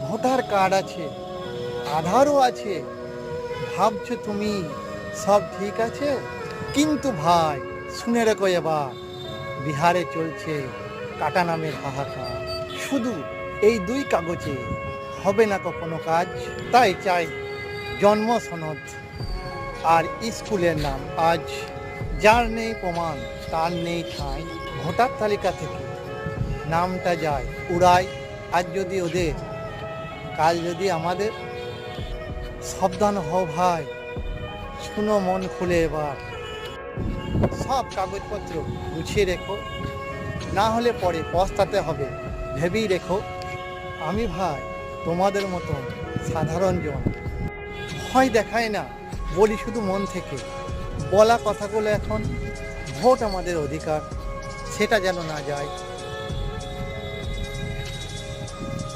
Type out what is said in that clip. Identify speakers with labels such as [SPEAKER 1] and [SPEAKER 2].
[SPEAKER 1] Voter card আছে, আধারও আছে, ভাবছো তুমি সব ঠিক আছে, কিন্তু ভাই শুনে রেখো এবার বিহারে চলছে কাটা নামের হাহাকার। শুধু এই দুই কাগজে হবে না কখনো কাজ, তাই চাই জন্ম সনদ আর স্কুলের নাম। আজ যার নেই প্রমাণ তার নেই ঠাঁই, ভোটার তালিকা থেকে নামটা যায় উড়াই। আজ যদি ওদের, কাল যদি আমাদের। সাবধান হও ভাই, শুনো মন খুলে এবার, সব কাগজপত্র গুছিয়ে রেখো, না হলে পরে পস্তাতে হবে। ভেবেই রেখো আমি ভাই তোমাদের মতন সাধারণ জন, ভয় দেখায় না, বলি শুধু মন থেকে। বলা কথাগুলো এখন ভোট আমাদের অধিকার, সেটা যেন না যায়